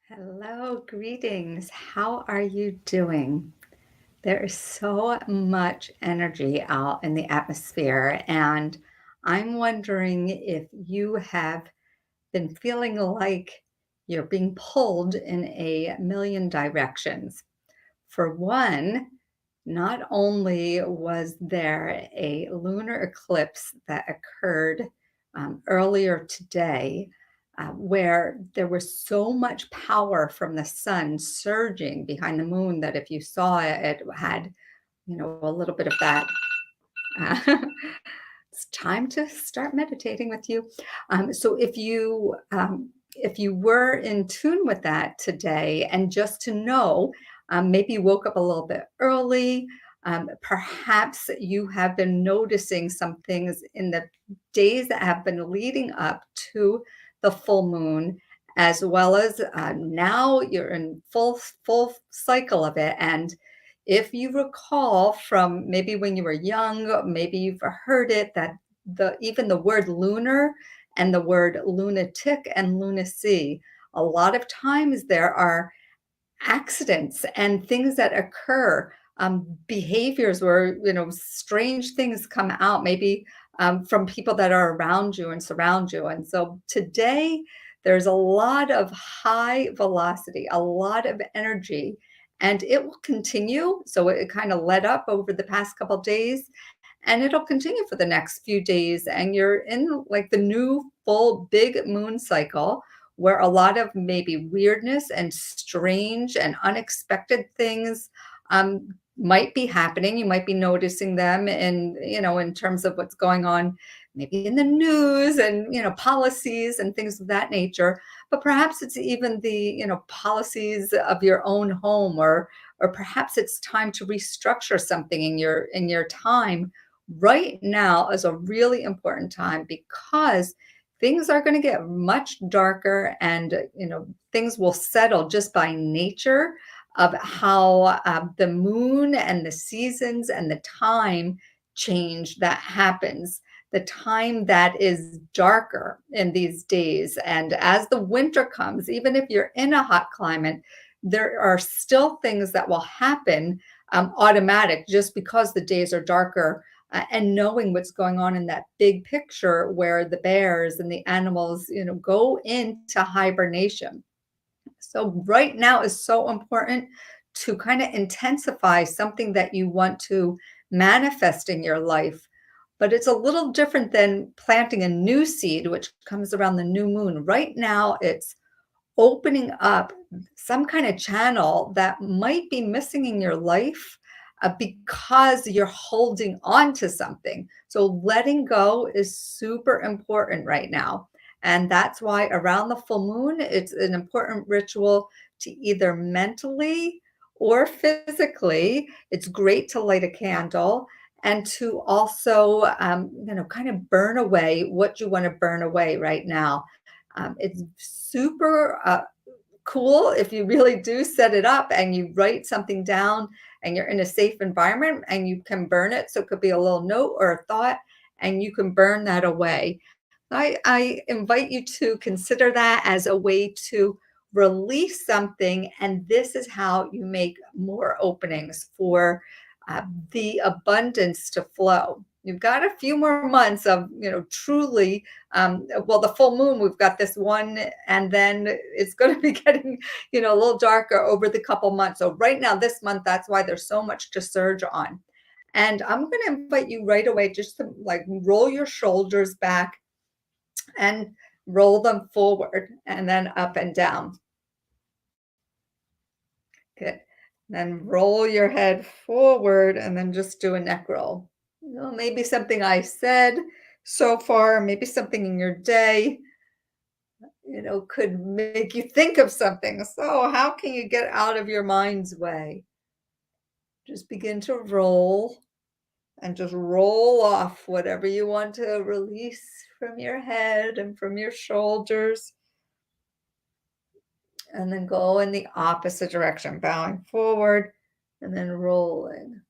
Hello, greetings. How are you doing? There is so much energy out in the atmosphere, and I'm wondering if you have been feeling like you're being pulled in a million directions. For one, not only was there a lunar eclipse that occurred earlier today, where there was so much power from the sun surging behind the moon that if you saw it, it had, a little bit of that. uh, it's time to start meditating with you. So if you were in tune with that today, and just to know, maybe you woke up a little bit early. Perhaps you have been noticing some things in the days that have been leading up to the full moon, as well as now you're in full cycle of it. And if you recall from maybe when you were young, maybe you've heard it that the word lunar and the word lunatic and lunacy, a lot of times there are accidents and things that occur, behaviors where strange things come out, maybe from people that are around you and surround you. And so today there's a lot of high velocity, a lot of energy, and it will continue. So it kind of led up over the past couple days, and it'll continue for the next few days. And you're in like the new full big moon cycle, where a lot of maybe weirdness and strange and unexpected things might be happening. You might be noticing them in terms of what's going on, maybe in the news and, policies and things of that nature. But perhaps it's even the, policies of your own home, or perhaps it's time to restructure something in your time. Right now is a really important time because things are going to get much darker, and things will settle just by nature of how the moon and the seasons and the time change that happens, the time that is darker in these days. And as the winter comes, even if you're in a hot climate, there are still things that will happen automatic, just because the days are darker, and knowing what's going on in that big picture where the bears and the animals, go into hibernation. So right now is so important to kind of intensify something that you want to manifest in your life. But it's a little different than planting a new seed, which comes around the new moon. Right now, it's opening up some kind of channel that might be missing in your life, because you're holding on to something. So letting go is super important right now. And that's why around the full moon, it's an important ritual to either mentally or physically. It's great to light a candle and to also, kind of burn away what you want to burn away right now. It's super cool if you really do set it up and you write something down and you're in a safe environment and you can burn it. So it could be a little note or a thought, and you can burn that away. I invite you to consider that as a way to release something. And this is how you make more openings for uh, the abundance to flow. You've got a few more months of, truly, well, the full moon, we've got this one, and then it's going to be getting, a little darker over the couple months. So right now, this month, that's why there's so much to surge on. And I'm going to invite you right away just to like roll your shoulders back and roll them forward and then up and down. Good. Then roll your head forward and then just do a neck roll. Maybe something I said so far, maybe something in your day, could make you think of something. So, how can you get out of your mind's way? Just begin to roll and just roll off whatever you want to release from your head and from your shoulders. And then go in the opposite direction, bowing forward and then rolling.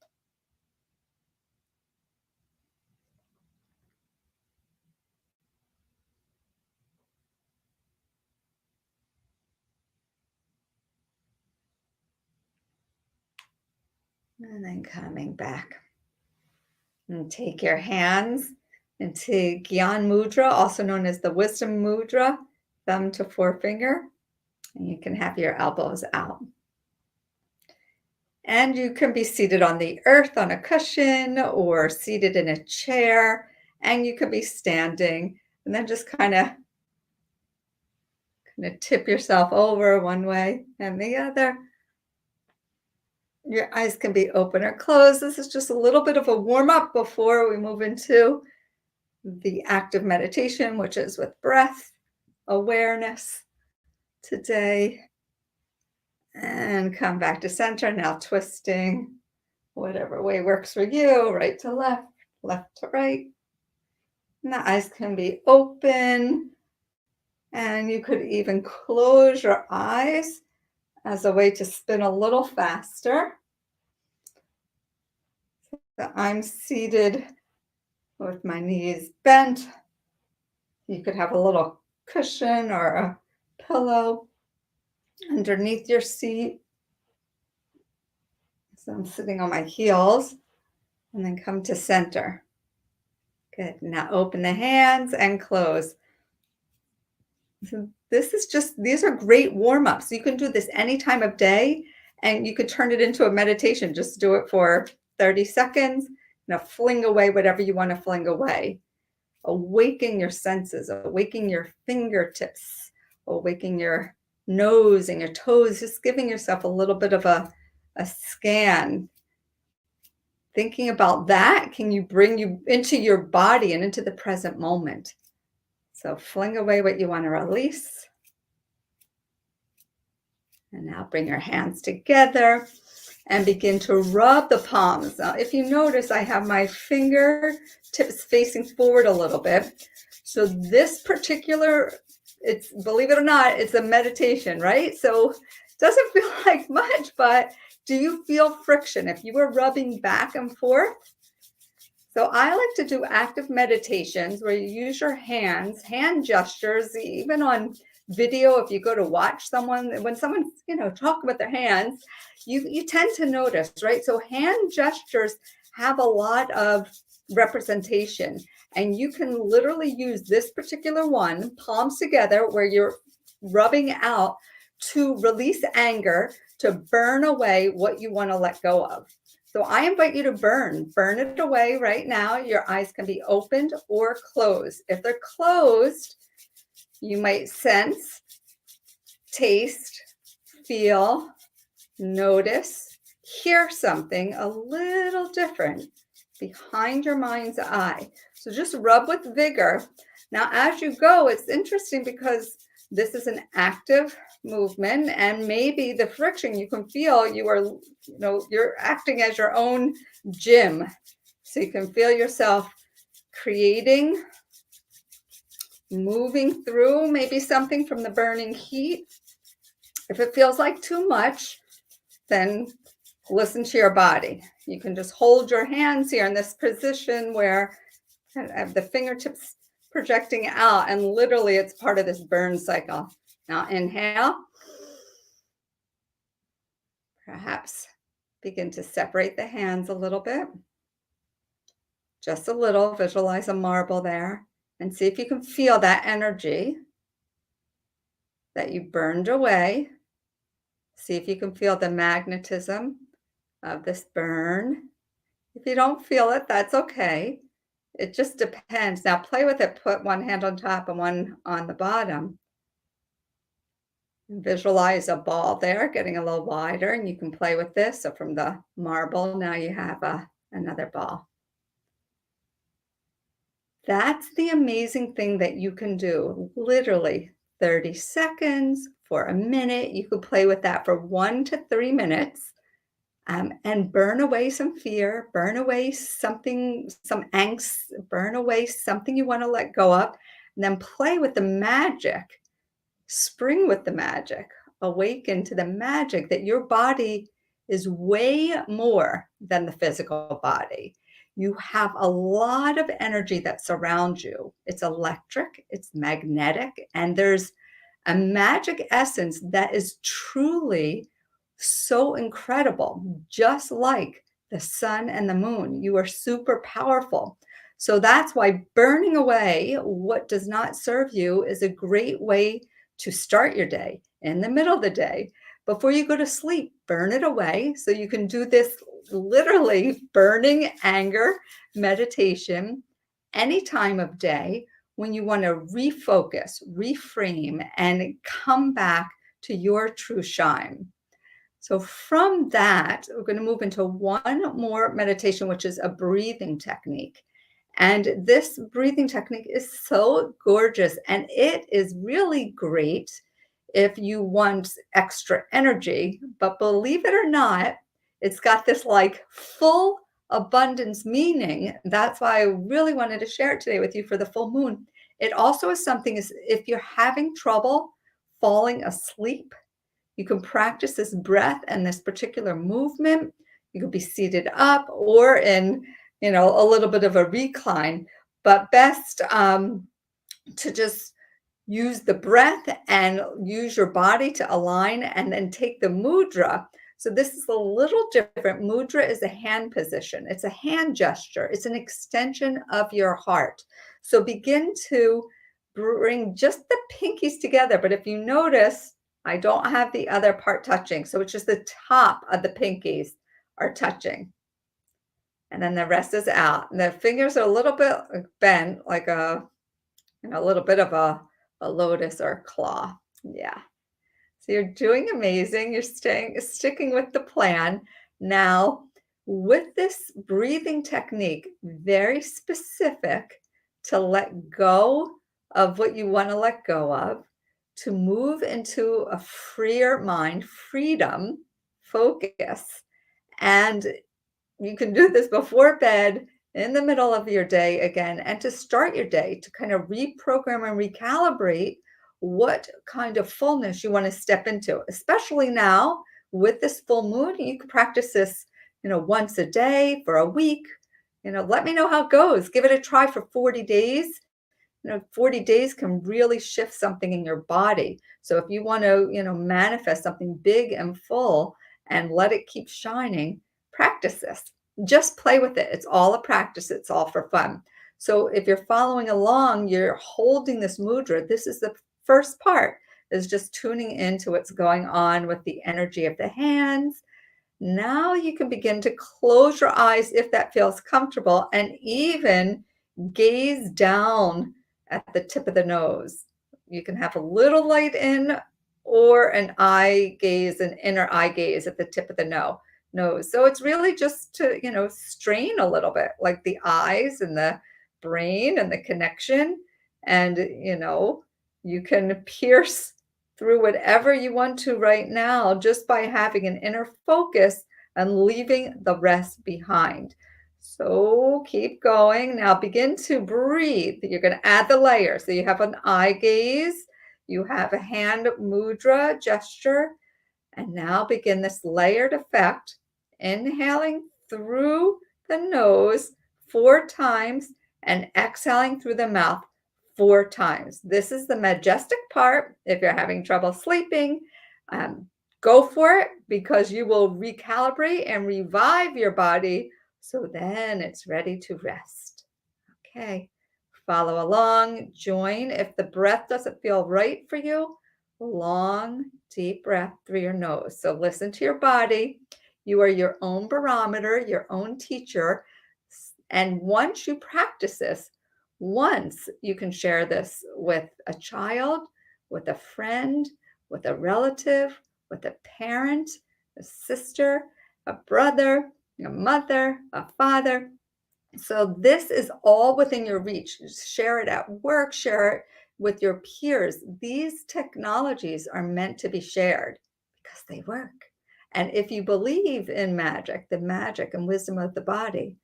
And then coming back. And take your hands into Gyan Mudra, also known as the Wisdom Mudra, thumb to forefinger. And you can have your elbows out. And you can be seated on the earth on a cushion or seated in a chair. And you could be standing and then just kind of tip yourself over one way and the other. Your eyes can be open or closed. This is just a little bit of a warm up before we move into the active meditation, which is with breath awareness today. And come back to center. Now twisting whatever way works for you, right to left, left to right. And the eyes can be open. And you could even close your eyes as a way to spin a little faster. So I'm seated with my knees bent. You could have a little cushion or a pillow underneath your seat. So I'm sitting on my heels and then come to center. Good. Now open the hands and close. So these are great warm-ups. You can do this any time of day and you could turn it into a meditation. Just do it for 30 seconds. Fling away whatever you want to fling away. Awaken your senses, awaken your fingertips, awaken your nose and your toes, just giving yourself a little bit of a scan. Thinking about that, can you bring you into your body and into the present moment? So fling away what you want to release. And now bring your hands together and begin to rub the palms. Now, if you notice, I have my fingertips facing forward a little bit. So this particular, believe it or not, it's a meditation, right? So it doesn't feel like much, but do you feel friction if you were rubbing back and forth? So I like to do active meditations where you use your hands, hand gestures, even on video. If you go to watch someone, when someone's, talking with their hands, you tend to notice, right? So hand gestures have a lot of representation, and you can literally use this particular one, palms together, where you're rubbing out to release anger, to burn away what you want to let go of. So I invite you to burn it away right now. Your eyes can be opened or closed. If they're closed, you might sense, taste, feel, notice, hear something a little different behind your mind's eye. So just rub with vigor. Now, as you go, it's interesting because this is an active movement, and maybe the friction you can feel, you're acting as your own gym. So you can feel yourself creating, moving through maybe something from the burning heat. If it feels like too much, then listen to your body. You can just hold your hands here in this position where I have the fingertips projecting out, and literally it's part of this burn cycle. Now inhale. Perhaps begin to separate the hands a little bit. Just a little. Visualize a marble there and see if you can feel that energy that you burned away. See if you can feel the magnetism of this burn. If you don't feel it, that's okay. It just depends. Now play with it. Put one hand on top and one on the bottom. Visualize a ball there, getting a little wider, and you can play with this. So from the marble, now you have another ball. That's the amazing thing that you can do. Literally 30 seconds for a minute. You could play with that for 1 to 3 minutes. And burn away some fear, burn away something, some angst, burn away something you want to let go of, and then play with the magic, spring with the magic, awaken to the magic that your body is way more than the physical body. You have a lot of energy that surrounds you. It's electric, it's magnetic, and there's a magic essence that is truly so incredible, just like the sun and the moon. You are super powerful. So that's why burning away what does not serve you is a great way to start your day in the middle of the day. Before you go to sleep, burn it away. So you can do this literally burning anger meditation any time of day when you want to refocus, reframe, and come back to your true shine. So from that, we're going to move into one more meditation, which is a breathing technique. And this breathing technique is so gorgeous, and it is really great if you want extra energy. But believe it or not, it's got this like full abundance meaning. That's why I really wanted to share it today with you for the full moon. It also is something is if you're having trouble falling asleep, you can practice this breath and this particular movement. You could be seated up or in, a little bit of a recline, but best to just use the breath and use your body to align and then take the mudra. So this is a little different. Mudra is a hand position. It's a hand gesture. It's an extension of your heart. So begin to bring just the pinkies together. But if you notice, I don't have the other part touching. So it's just the top of the pinkies are touching. And then the rest is out. And the fingers are a little bit bent, like a little bit of a lotus or a claw. Yeah. So you're doing amazing. You're sticking with the plan. Now, with this breathing technique, very specific to let go of what you want to let go of, to move into a freer mind, freedom, focus. And you can do this before bed, in the middle of your day again, and to start your day, to kind of reprogram and recalibrate what kind of fullness you want to step into, especially now with this full moon. You can practice this, once a day for a week. Let me know how it goes. Give it a try for 40 days. 40 days can really shift something in your body. So if you want to, manifest something big and full and let it keep shining, practice this. Just play with it. It's all a practice. It's all for fun. So if you're following along, you're holding this mudra. This is the first part, is just tuning into what's going on with the energy of the hands. Now you can begin to close your eyes if that feels comfortable, and even gaze down at the tip of the nose. You can have a little light in or an eye gaze, an inner eye gaze at the tip of the nose. So it's really just to, strain a little bit, like the eyes and the brain and the connection. And, you can pierce through whatever you want to right now just by having an inner focus and leaving the rest behind. So keep going. Now begin to breathe. You're going to add the layer. So you have an eye gaze, you have a hand mudra gesture, and now begin this layered effect, inhaling through the nose 4 times and exhaling through the mouth 4 times. This is the majestic part. If you're having trouble sleeping, go for it, because you will recalibrate and revive your body. So then it's ready to rest. Okay. Follow along, join. If the breath doesn't feel right for you, long, deep breath through your nose. So listen to your body. You are your own barometer, your own teacher. And once you practice this, once you can share this with a child, with a friend, with a relative, with a parent, a sister, a brother, a mother, a father. So this is all within your reach. Share it at work, share it with your peers. These technologies are meant to be shared because they work. And if you believe in magic, the magic and wisdom of the body,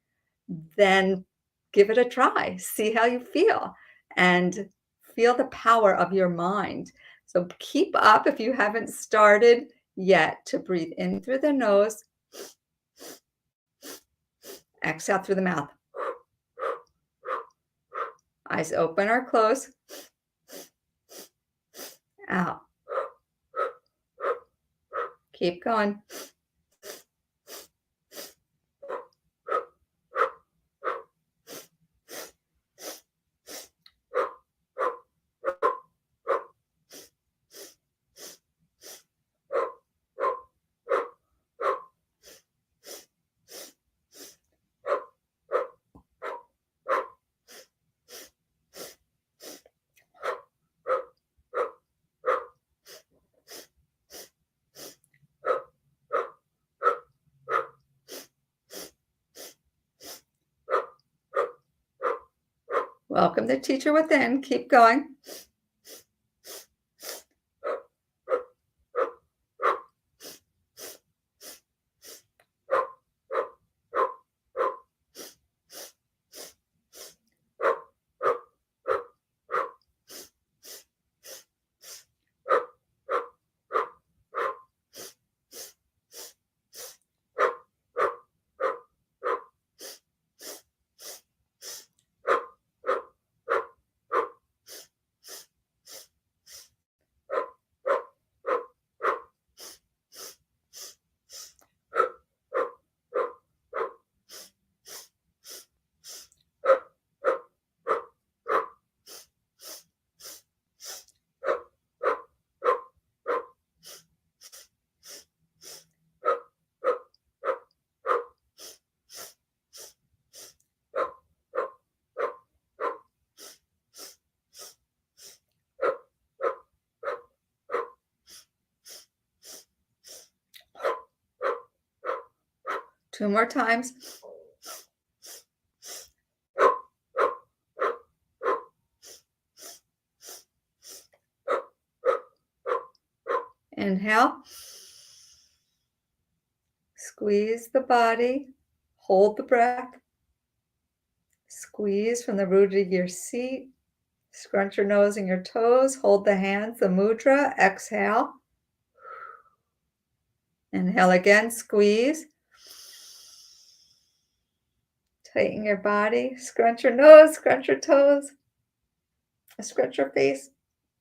then give it a try. See how you feel and feel the power of your mind. So keep up if you haven't started yet to breathe in through the nose, exhale through the mouth. Eyes open or closed. Out. Keep going. Welcome the teacher within. Keep going. 2 more times. Inhale. Squeeze the body. Hold the breath. Squeeze from the root of your seat. Scrunch your nose and your toes. Hold the hands, the mudra. Exhale. Inhale again. Squeeze. Tighten your body. Scrunch your nose. Scrunch your toes. Scrunch your face.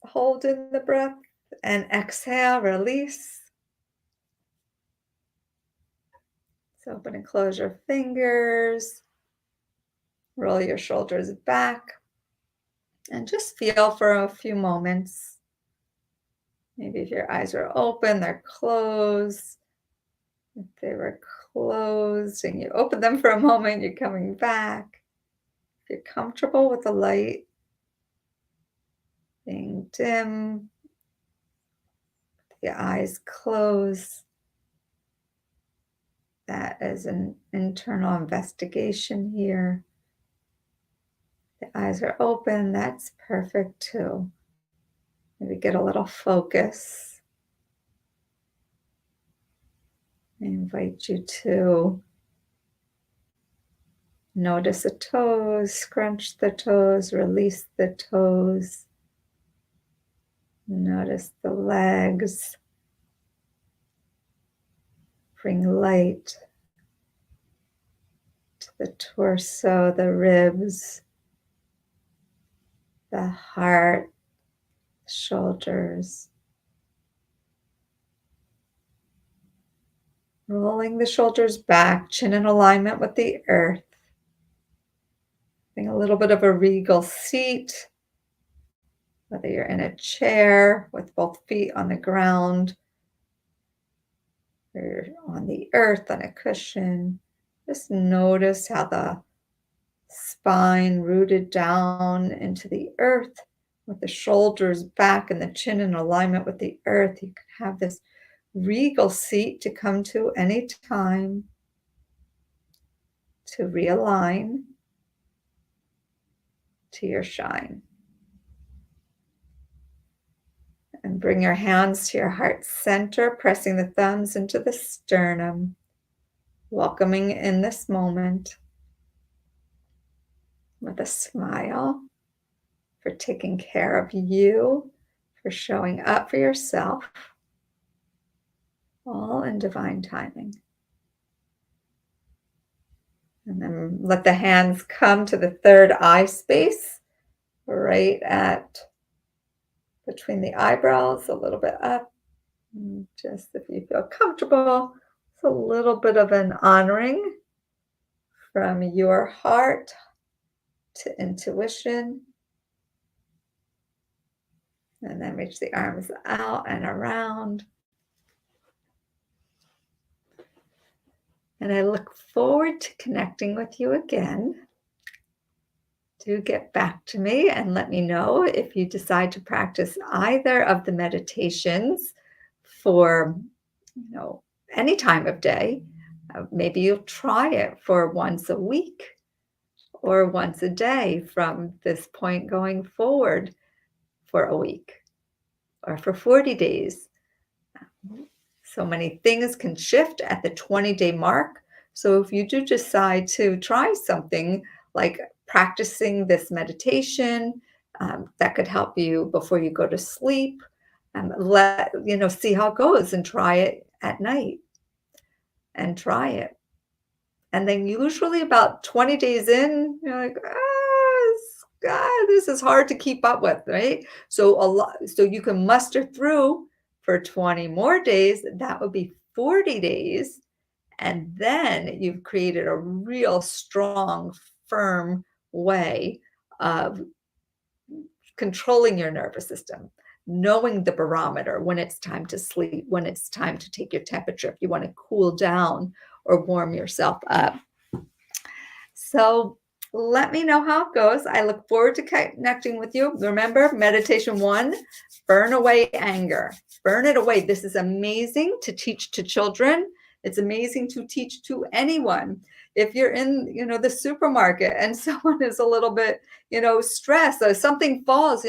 Hold in the breath. And exhale. Release. So open and close your fingers. Roll your shoulders back. And just feel for a few moments. Maybe if your eyes are open, they're closed. If they were closed and you open them for a moment, you're coming back. If you're comfortable with the light being dim, the eyes closed, that is an internal investigation here. The eyes are open, that's perfect too. Maybe get a little focus. I invite you to notice the toes, scrunch the toes, release the toes. Notice the legs. Bring light to the torso, the ribs, the heart, shoulders. Rolling the shoulders back, chin in alignment with the earth. Having a little bit of a regal seat, whether you're in a chair with both feet on the ground or on the earth on a cushion. Just notice how the spine rooted down into the earth with the shoulders back and the chin in alignment with the earth. You can have this regal seat to come to any time to realign to your shine. And bring your hands to your heart center, pressing the thumbs into the sternum, welcoming in this moment with a smile for taking care of you, for showing up for yourself, all in divine timing. And then let the hands come to the third eye space, right at between the eyebrows, a little bit up. And just if you feel comfortable, it's a little bit of an honoring from your heart to intuition. And then reach the arms out and around. And I look forward to connecting with you again. Do get back to me and let me know if you decide to practice either of the meditations for, any time of day. Maybe you'll try it for once a week, or once a day from this point going forward for a week or for 40 days. So many things can shift at the 20-day mark. So if you do decide to try something like practicing this meditation, that could help you before you go to sleep. See how it goes and try it at night and try it. And then usually about 20 days in, you're like, this is hard to keep up with, right? So you can muster through for 20 more days. That would be 40 days. And then you've created a real strong, firm way of controlling your nervous system, knowing the barometer when it's time to sleep, when it's time to take your temperature, if you want to cool down or warm yourself up. So let me know how it goes. I look forward to connecting with you. Remember, meditation 1, burn away anger. Burn it away. This is amazing to teach to children. It's amazing to teach to anyone. If you're in, the supermarket and someone is a little bit, stressed or something falls,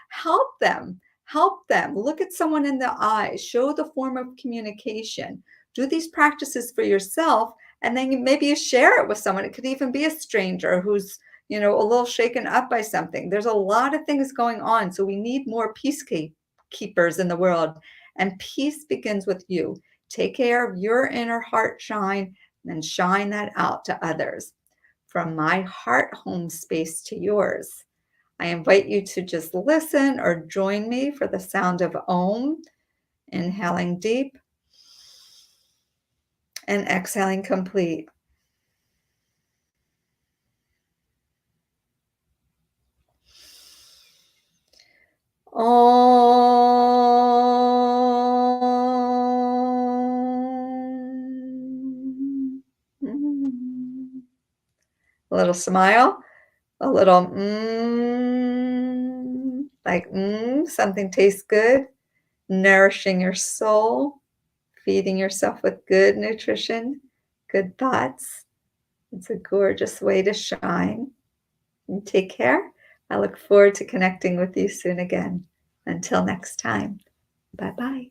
help them. Help them. Look at someone in the eyes. Show the form of communication. Do these practices for yourself, and then maybe you share it with someone. It could even be a stranger who's, a little shaken up by something. There's a lot of things going on. So we need more peacekeepers in the world. And peace begins with you. Take care of your inner heart shine and shine that out to others. From my heart home space to yours, I invite you to just listen or join me for the sound of Om, inhaling deep and exhaling complete. Om. A little smile, a little like something tastes good, nourishing your soul, feeding yourself with good nutrition, good thoughts. It's a gorgeous way to shine. And take care. I look forward to connecting with you soon again. Until next time, bye-bye.